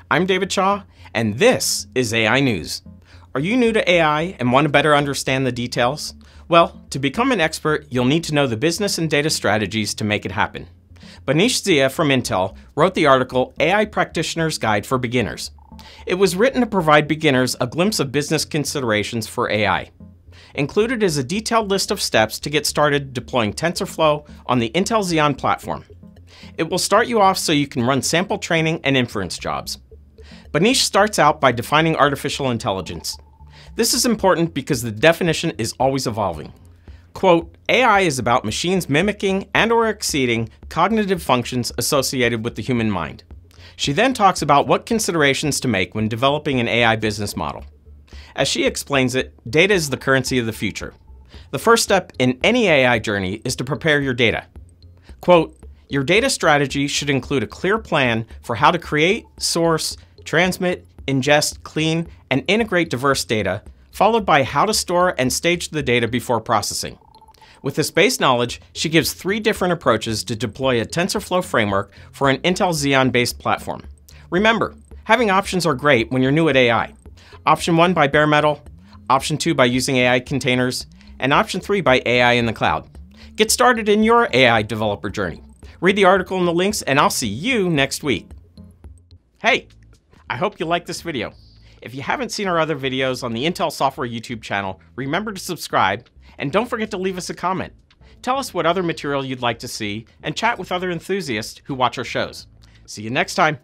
I'm David Shaw, and this is AI News. Are you new to AI and want to better understand the details? Well, to become an expert, you'll need to know the business and data strategies to make it happen. Manish Zia from Intel wrote the article AI Practitioner's Guide for Beginners. It was written to provide beginners a glimpse of business considerations for AI. Included is a detailed list of steps to get started deploying TensorFlow on the Intel Xeon platform. It will start you off so you can run sample training and inference jobs. Manish starts out by defining artificial intelligence. This is important because the definition is always evolving. Quote, AI is about machines mimicking and/or exceeding cognitive functions associated with the human mind. She then talks about what considerations to make when developing an AI business model. As she explains it, data is the currency of the future. The first step in any AI journey is to prepare your data. Quote, your data strategy should include a clear plan for how to create, source, transmit, ingest, clean, and integrate diverse data, followed by how to store and stage the data before processing. With this base knowledge, she gives 3 different approaches to deploy a TensorFlow framework for an Intel Xeon-based platform. Remember, having options are great when you're new at AI. Option 1 by bare metal, Option 2 by using AI containers, and Option 3 by AI in the cloud. Get started in your AI developer journey. Read the article in the links, and I'll see you next week. Hey, I hope you liked this video. If you haven't seen our other videos on the Intel Software YouTube channel, remember to subscribe, and don't forget to leave us a comment. Tell us what other material you'd like to see, and chat with other enthusiasts who watch our shows. See you next time.